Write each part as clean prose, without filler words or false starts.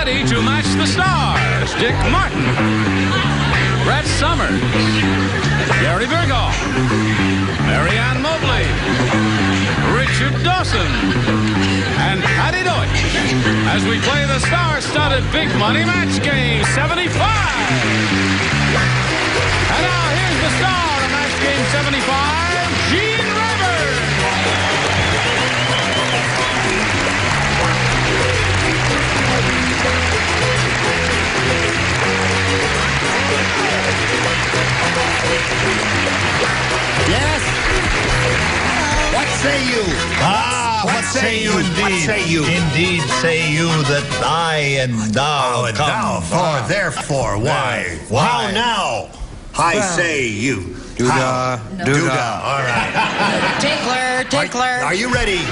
ready to match the stars. Dick Martin, Brett Summers, Gary Burghoff, Marianne Mobley, Richard Dawson, and Patti Deutsch as we play the star-studded Big Money Match Game 75. And now here's the star of Match Game 75, Gene Rivers. Yes? What say you? What say you indeed? What say you? Indeed say you that I and thou and come thou, for, therefore, why? Why? How now? I say you. Doo-dah, Doo-dah. All right. Tickler. Are you ready?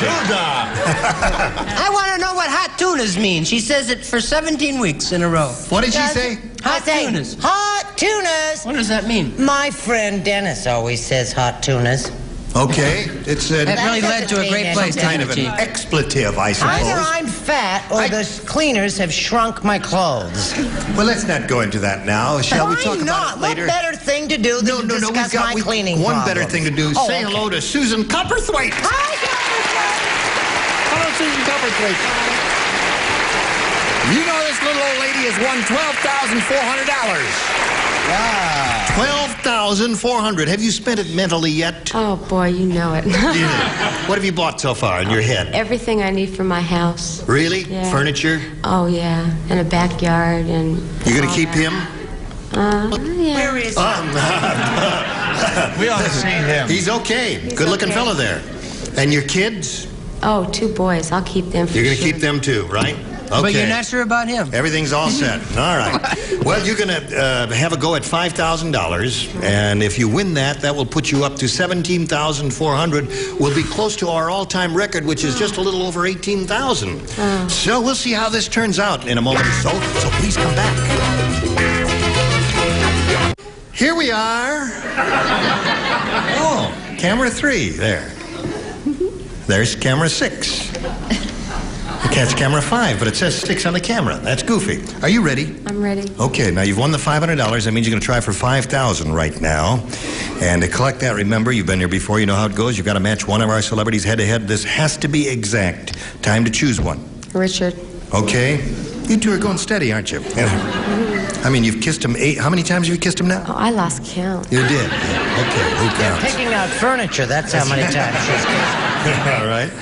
Doo-dah. I want to know what hot tunas mean. She says it for 17 weeks in a row. What did she say? Hot tunas. Hot tunas. What does that mean? My friend Dennis always says hot tunas. Okay. It's That really led to a great place, kind of didn't an it, Chief? expletive, I suppose. Either I'm fat or the cleaners have shrunk my clothes. Well, let's not go into that now. Shall we talk Why about not? it later? What better thing to do than to discuss my cleaning one problems? better thing to do. Oh, Say okay. hello to Susan Copperthwaite. Hi, Copperthwaite. Hello, Susan Copperthwaite. You know this little old lady has won $12,400. Wow. $12,400. Have you spent it mentally yet? Oh, boy, you know it. What have you bought so far in your head? Everything I need for my house. Really? Yeah. Furniture? Oh, yeah. And a backyard and... You gonna all keep that. him? Yeah. Where is he? We ought to see him. He's okay. Good-looking okay. fella there. And your kids? Oh, 2 boys. I'll keep them for You're gonna sure. keep them too, right? Okay. But you're not sure about him. Everything's all set. All right. Well, you're going to have a go at $5,000, and if you win that, that will put you up to $17,400. We'll be close to our all-time record, which is just a little over $18,000. So we'll see how this turns out in a moment. So please come back. Here we are. Oh, camera 3 there. There's camera 6. That's camera 5, but it says 6 on the camera. That's goofy. Are you ready? I'm ready. Okay, now you've won the $500. That means you're going to try for $5,000 right now. And to collect that, remember, you've been here before. You know how it goes. You've got to match one of our celebrities head-to-head. This has to be exact. Time to choose one. Richard. Okay? You two are going steady, aren't you? I mean, you've kissed him 8... How many times have you kissed him now? Oh, I lost count. You did? Okay, who counts? Picking out furniture, that's how many times she's kissed. All right.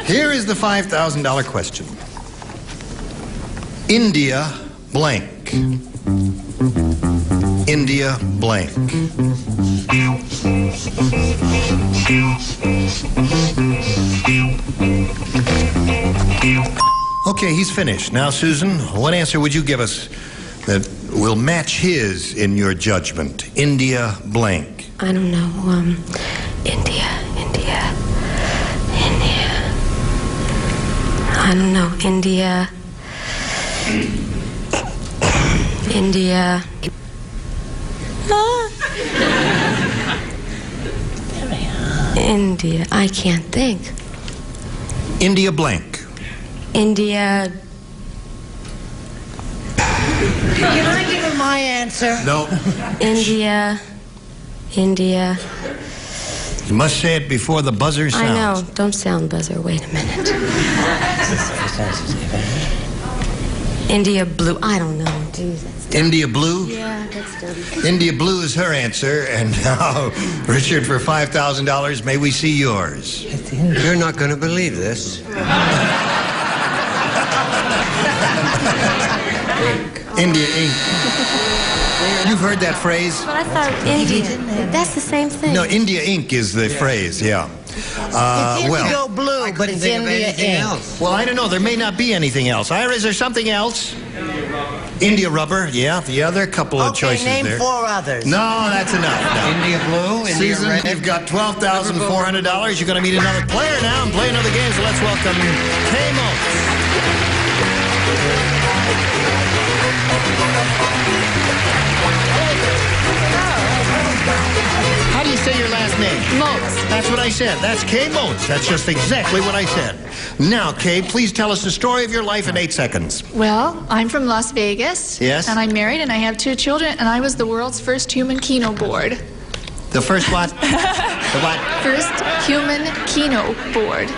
Here is the $5,000 question. India blank. India blank. Okay, he's finished. Now, Susan, what answer would you give us that will match his in your judgment? India blank. I don't know. India. I don't know. India. India. I can't think. India blank. India. Can I give him my answer? No. India. You must say it before the buzzer sounds. I know. Don't sound buzzer. Wait a minute. India blue. I don't know. Jesus. India blue? Yeah, that's dumb. India blue is her answer. And now, Richard, for $5,000, may we see yours? You're not going to believe this. India ink. You've heard that phrase? But I thought India. That's the same thing. No, India ink is the phrase, yeah. It's indigo blue, but it's India ink. Well, I don't know. There may not be anything else. Ira, is there something else? India rubber, yeah. Yeah, there are a couple of choices name there. 4 others. No, that's enough. No. India blue, India Susan, red. you've got $12,400. You're going to meet another player now and play another game, so let's welcome K-Mo. How do you say your last name? Moats. That's what I said. That's Kay Moats. That's just exactly what I said. Now, Kay, please tell us the story of your life in 8 seconds. Well, I'm from Las Vegas. Yes. And I'm married and I have 2 children and I was the world's first human Keno board. The first what? The what? First human Keno board.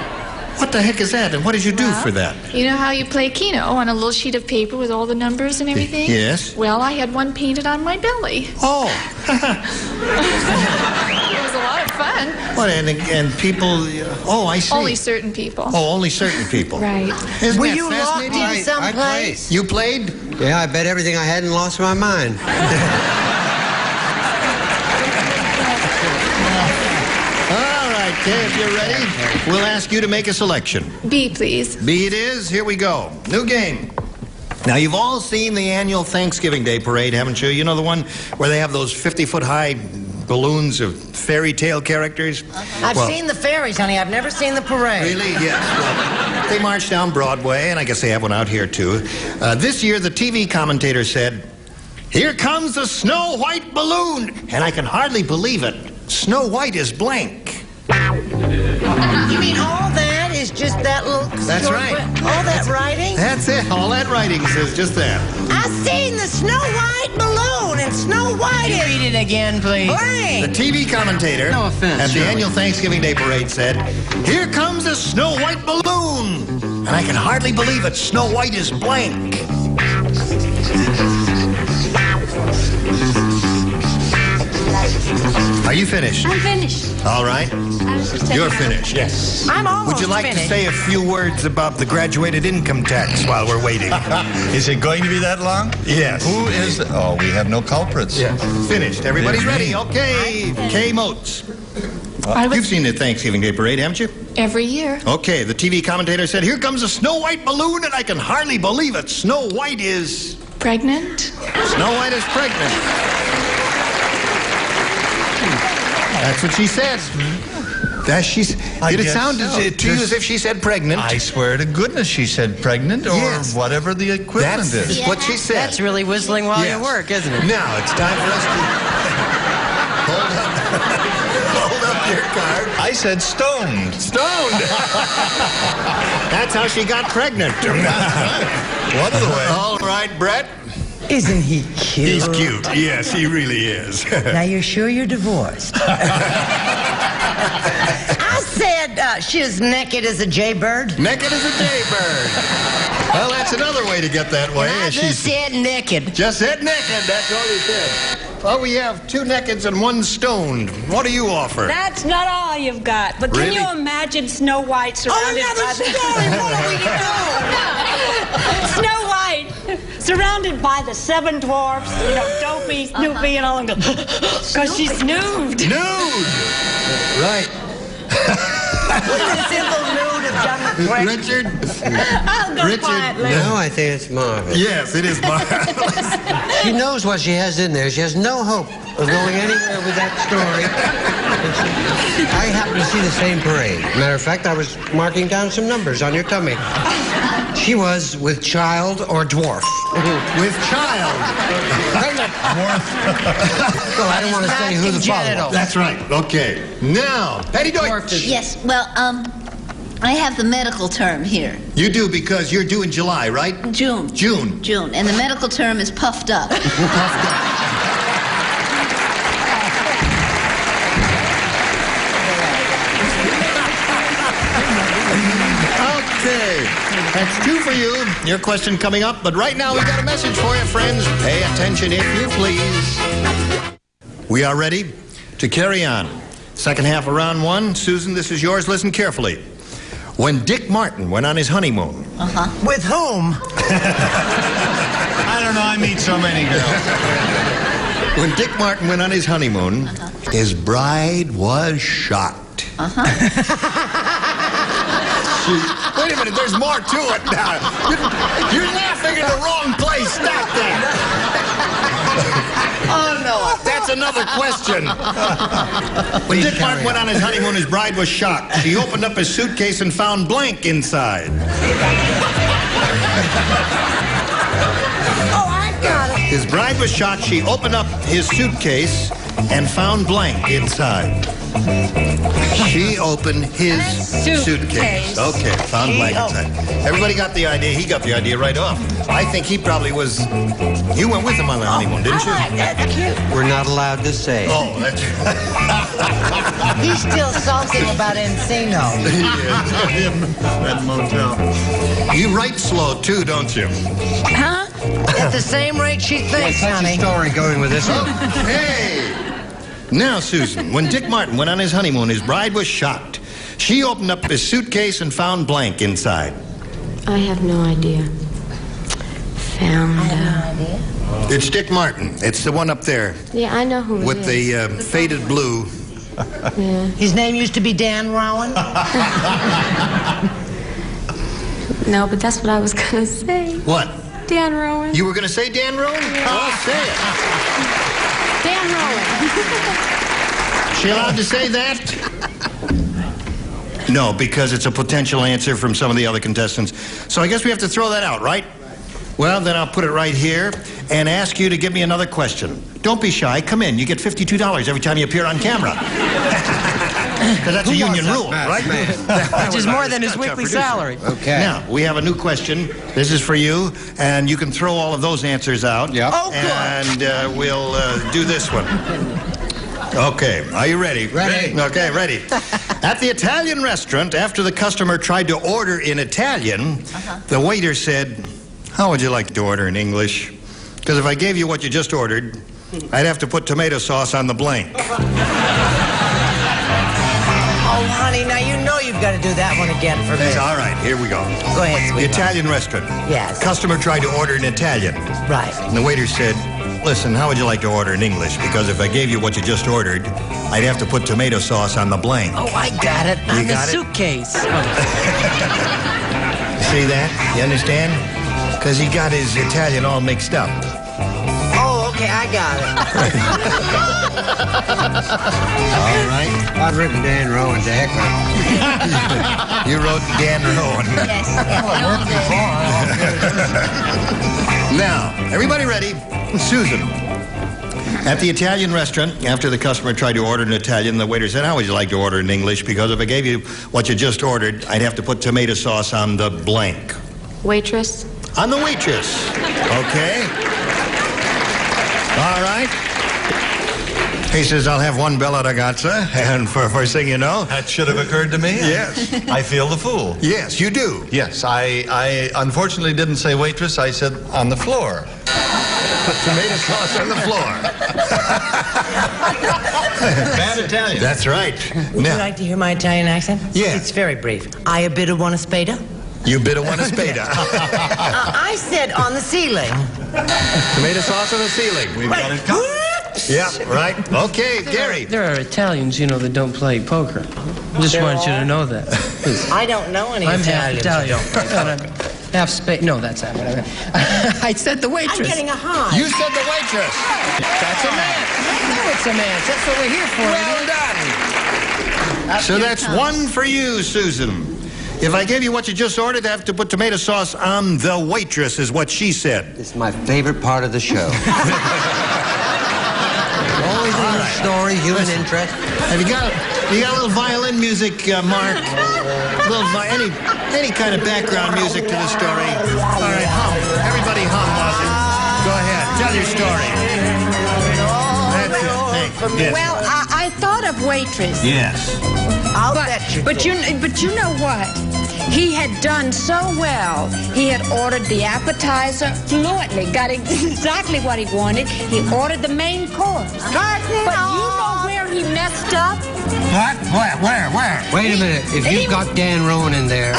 What the heck is that, and what did you do for that? You know how you play Keno on a little sheet of paper with all the numbers and everything? Yes. Well, I had one painted on my belly. Oh. It was a lot of fun. What, and people... Oh, I see. Only certain people. Oh, only certain people. Right. Isn't Were that you locked fascinating? in someplace? You played? Yeah, I bet everything I had and lost my mind. All right, Kay, if you're ready, we'll ask you to make a selection. B, please. B it is. Here we go. New game. Now, you've all seen the annual Thanksgiving Day parade, haven't you? You know the one where they have those 50-foot-high balloons of fairy tale characters? I've seen the fairies, honey. I've never seen the parade. Really? Yes. Well, they march down Broadway, and I guess they have one out here, too. This year, the TV commentator said, "Here comes the Snow White balloon!" And I can hardly believe it. Snow White is blank. You mean all that is just that little... That's short right. All that writing? That's it. All that writing says just that. I seen the Snow White balloon, and Snow White is... Read it again, please. The blank. TV commentator No offense, at the Shirley. annual Thanksgiving Day parade said, "Here comes the Snow White balloon!" And I can hardly believe it. Snow White is blank. Are you finished? I'm finished. All right. I was just taking You're out- finished. Yes. I'm almost Would you like finished. to say a few words about the graduated income tax while we're waiting? Is it going to be that long? Yes. Who is... Oh, we have no culprits. Finished. Everybody Yes, ready? me. Okay. Kay Moats. I was You've seen the Thanksgiving Day parade, haven't you? every year. Okay, the TV commentator said, "Here comes a Snow White balloon, and I can hardly believe it. Snow White is... Pregnant. Snow White is pregnant." That's what she said. Did it sound to you as if she said pregnant? I swear to goodness she said pregnant or Yes. whatever the equivalent That's is. what she said. That's really whistling while Yes. you work, isn't it? Now, it's time for us to... Hold up your card. I said stoned. Stoned. That's how she got pregnant. One of the ways. All right, Brett. Isn't he cute? He's cute. Yes, he really is. Now, you're sure you're divorced? I said she was naked as a jaybird. Naked as a jaybird. Well, that's another way to get that way. I just said naked. Just said naked. That's all he said. Well, we have 2 nakeds and 1 stoned. What do you offer? That's not all you've got. But can Really? you imagine Snow White surrounded by the... What are we doing? Snow White surrounded by the 7 dwarfs, you know, Dopey, Snoopy, and all of them. Because she's nude. Nude. Right. Wouldn't a simple nude have done the trick? Richard? I'll go Richard, quietly. No, I think it's marvelous. Yes, it is marvelous. She knows what she has in there. She has no hope of going anywhere with that story. I happened to see the same parade. Matter of fact, I was marking down some numbers on your tummy. She was with child or dwarf. With child. Well, I don't want to say who the follow-up. That's right. Okay. Now, Patti Deutsch. Yes, well, I have the medical term here. You do because you're due in July, right? June. June. June. And the medical term is puffed up. Puffed up. Okay. That's 2 for you. Your question coming up. But right now, we got a message for you, friends. Pay attention if you please. We are ready to carry on. Second half of round 1. Susan, this is yours. Listen carefully. When Dick Martin went on his honeymoon. With whom? I don't know. I meet so many girls. When Dick Martin went on his honeymoon, his bride was shocked. Wait a minute, there's more to it now. You're laughing in the wrong place. Stop that. Oh, no, that's another question. When Dick Martin went on his honeymoon, his bride was shocked. She opened up his suitcase and found blank inside. Oh, I got it. His bride was shocked. She opened up his suitcase and found blank inside. She opened his suitcase. Okay, found blank inside. Everybody got the idea. He got the idea right off. I think he probably was... You went with him on the honeymoon, didn't you? That's cute. We're not allowed to say. Oh, that's... He's still salting about Encino. He is. That motel. You write slow, too, don't you? Huh? At the same rate she thinks, honey. Story going with this one. Hey! Now, Susan, when Dick Martin went on his honeymoon, his bride was shocked. She opened up his suitcase and found blank inside. I have no idea. Found. It's Dick Martin. It's the one up there Yeah, I know who it with is. the faded blue. Yeah. His name used to be Dan Rowan. No, but that's what I was gonna say. What? Dan Rowan. You were going to say Dan Rowan? Yeah. Oh, say it. Dan Rowan. She allowed to say that? No, because it's a potential answer from some of the other contestants. So I guess we have to throw that out, right? Well, then I'll put it right here and ask you to give me another question. Don't be shy. Come in. You get $52 every time you appear on camera. Because that's a union rule, right? Which is more than his weekly salary. Okay. Now, we have a new question. This is for you, and you can throw all of those answers out. Yep. Oh, good. And we'll do this one. Okay, are you ready? Ready. Okay, ready. At the Italian restaurant, after the customer tried to order in Italian, the waiter said, "How would you like to order in English? Because if I gave you what you just ordered, I'd have to put tomato sauce on the blank." Oh, honey, now you know you've got to do that one again for me. All right, here we go. Go ahead, The sweetheart. Italian restaurant. Yes. Customer tried to order in Italian. Right. And the waiter said, "Listen, how would you like to order in English? Because if I gave you what you just ordered, I'd have to put tomato sauce on the blank." Oh, I got it. You On the got it? suitcase. See that? You understand? Because he got his Italian all mixed up. Oh, okay, I got it. All right. I've written Dan Rowan to heck with it. You wrote Dan Rowan. Yes. Now, everybody ready? Susan. At the Italian restaurant, after the customer tried to order in Italian, the waiter said, "How would you like to order in English? Because if I gave you what you just ordered, I'd have to put tomato sauce on the blank." Waitress. On the waitress. Okay. All right. He says, "I'll have one bella ragazza." And for first thing you know... That should have occurred to me. Yes. I feel the fool. Yes, you do. Yes, I unfortunately didn't say waitress. I said on the floor. Put tomato sauce on the floor. Bad Italian. That's right. Would you like to hear my Italian accent? Yeah. It's very brief. I a bit of one a spada. You bit of one a spada. I said on the ceiling. Tomato sauce on the ceiling. We've got it covered. Yeah, right. Okay, Gary. There are Italians, you know, that don't play poker. Just wanted you to know that. I don't know any I'm half Italians. Italian. And I'm half Spain. No, that's not what I meant. I said the I'm waitress. getting a high. You said the waitress. That's a man. No, it's a man. That's what we're here for. Well done. So that's one for you, Susan. If I gave you what you just ordered, I have to put tomato sauce on the waitress, is what she said. It's my favorite part of the show. Always a little story, human interest. Have you got a little violin music, Mark? Any kind of background music to the story? All right, hum. Everybody hum, Dawson. Go ahead, tell your story. That's it. Thanks. Yes. Well, I thought of waitress. Yes. I'll bet you. But you know what? He had done so well. He had ordered the appetizer fluently, got exactly what he wanted. He ordered the main course. But you know where he messed up? What? Where? Wait a minute. If you've got Dan Rowan in there...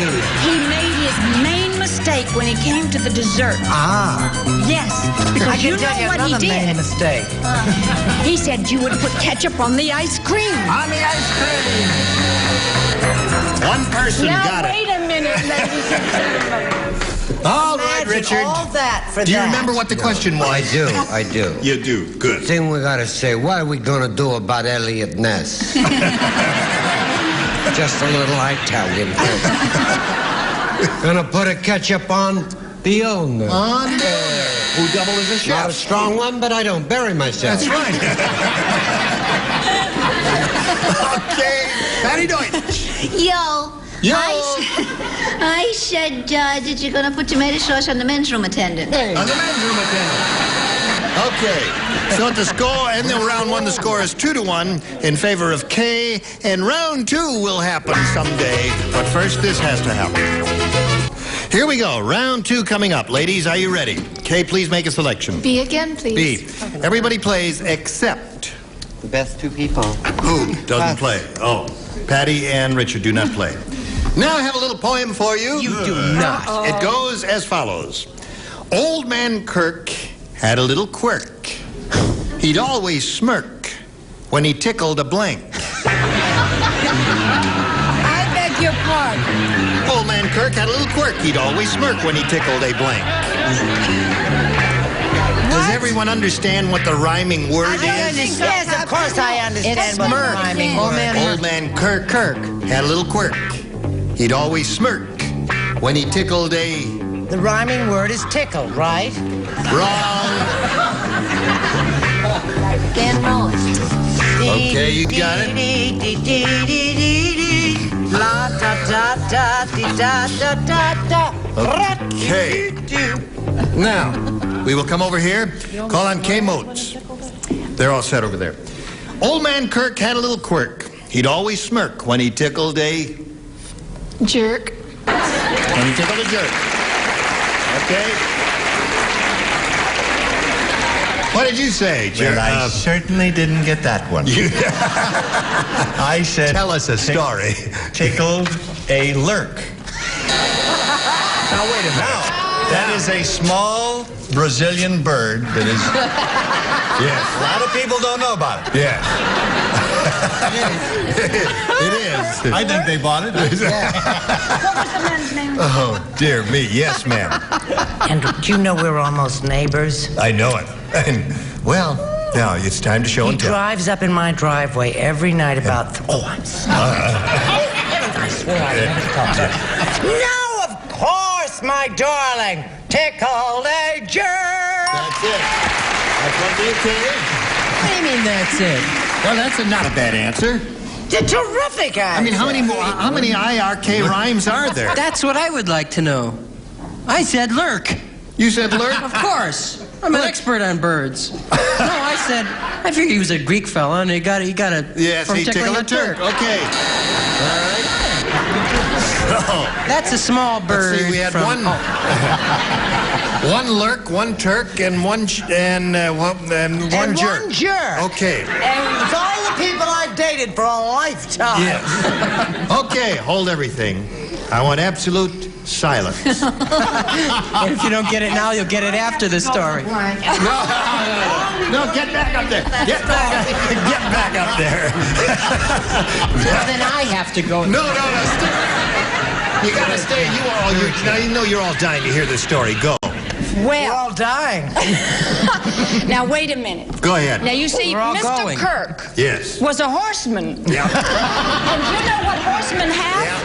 He made his main mistake when he came to the dessert. Ah. Yes, I because can you tell know you what he another main did. mistake. He said you would put ketchup on the ice cream. On the ice cream. One person Now got it. wait a minute, ladies and gentlemen. All right, Richard. All that for Do you that. remember what the question was? I do. You do. Good. Thing we gotta say, what are we gonna do about Elliot Ness? Just a little Italian. Gonna put a ketchup on the owner. On there. Who double is a chef? Not a strong one, but I don't bury myself. That's right. Okay. Patti Deutsch. Yo. Yo. I said that you're going to put tomato sauce on the men's room attendant. On the men's room attendant. Okay. So at the score, and then round one, the score is 2-1 in favor of Kay, and round two will happen someday. But first, this has to happen. Here we go. Round two coming up. Ladies, are you ready? Kay, please make a selection. B again, please. B. Everybody plays except... The best two people. Who doesn't play? Oh, Patti and Richard do not play. Now I have a little poem for you. You do not. It goes as follows. Old man Kirk had a little quirk. He'd always smirk when he tickled a blank. I beg your pardon. Old man Kirk had a little quirk. He'd always smirk when he tickled a blank. Does everyone understand what the rhyming word is? Yes, of course I understand what the rhyming word is. Old man Kirk had a little quirk. He'd always smirk when he tickled a... The rhyming word is tickle, right? Wrong. Dan Rowan. Okay, you got it. La da da da da da da da. Okay. Now, we will come over here. Call on K Motes. They're all set over there. Old man Kirk had a little quirk. He'd always smirk when he tickled a... Jerk. When he tickled a jerk. Okay. What did you say, jerk? Well, I certainly didn't get that one. I said... Tell us a story. Tickled a lurk. Now, wait a minute. That is a small Brazilian bird that is... Yes. A lot of people don't know about it. Yes. It is. I think they bought it. What was the man's name? Oh, dear me. Yes, ma'am. And do you know we're almost neighbors? I know it. And, well, now it's time to show He and tell. drives up in my driveway every night about... I'm sorry. I swear I never talked to him. No, of course, my darling. Tickled a jerk. That's it. That's what they say. What do you mean that's it? Well, that's not a bad answer. It's a terrific answer. I mean, how many IRK rhymes are there? That's what I would like to know. I said lurk. You said lurk? Of course. I'm an expert on birds. No, I said, I figured he was a Greek fella and he got a... Yes, from he tickling tickled a Turk. Okay. All right. So, that's a small bird. Let's see, we had one lurk, one Turk, and one jerk. One jerk. Okay. And it's all the people I dated for a lifetime. Yes. Okay, hold everything. I want absolute silence. And if you don't get it now, you'll get it after the story. No, get back up there. Get back up there. Well, then I have to go. No, stay. You gotta stay. Now you know you're all dying to hear this story. Go. We're all dying. Now, wait a minute. Go ahead. Now, you see, Mr. going. Kirk Yes. was a horseman. Yeah. And you know what horsemen have? Yeah.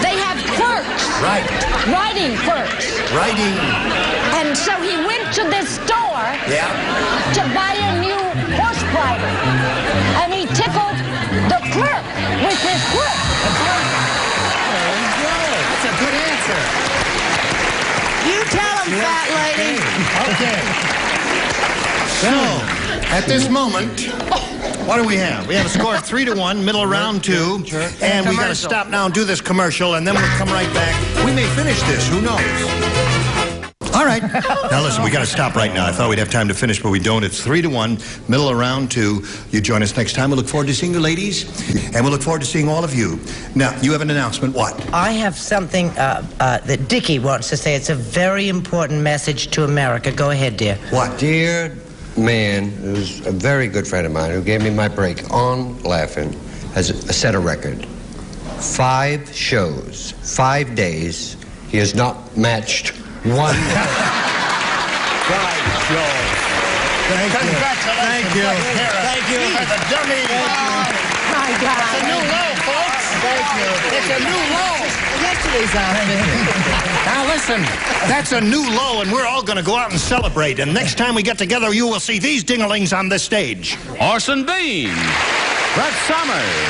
They have quirks. Right. Riding quirks. Riding. And so he went to this store to buy a new horse bridle. And he tickled the clerk with his quirk. That's a good answer. You tell him, fat lady. Okay. So, at this moment, what do we have? We have a score of 3-1, middle of round two, and we got to stop now and do this commercial, and then we'll come right back. We may finish this. Who knows? All right. Now listen, we got to stop right now. I thought we'd have time to finish, but we don't. It's 3-1, middle of round two. You join us next time. We look forward to seeing you, ladies, and we look forward to seeing all of you. Now, you have an announcement. What? I have something that Dickie wants to say. It's a very important message to America. Go ahead, dear. What? Dear man, who's a very good friend of mine, who gave me my break on Laughing, has set a record. 5 shows, 5 days. He has not matched One. Right, Joe. Thank you. Congratulations. Thank you. Thank you. For the dummy. My God. It's a new low, folks. Thank you. It's a new low. Yesterday's outfit. Now listen, that's a new low, and we're all going to go out and celebrate. And next time we get together, you will see these dinglings on this stage. Orson Bean, Brett Summers,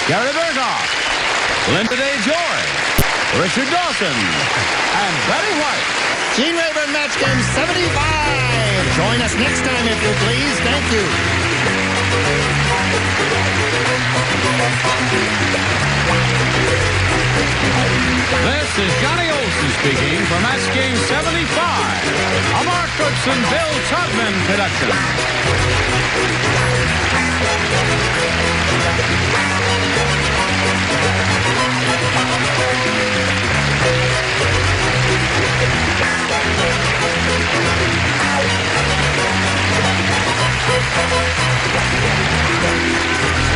Gary Burghoff, Linda Day George, Richard Dawson, and Betty White. Gene Rayburn, Match Game 75. Join us next time, if you please. Thank you. This is Johnny Olson speaking for Match Game 75, a Mark Brooks and Bill Tubman production.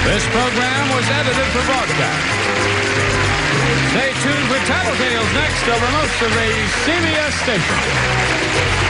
This program was edited for broadcast. Stay tuned for Tattletales next over most of the CBS stations.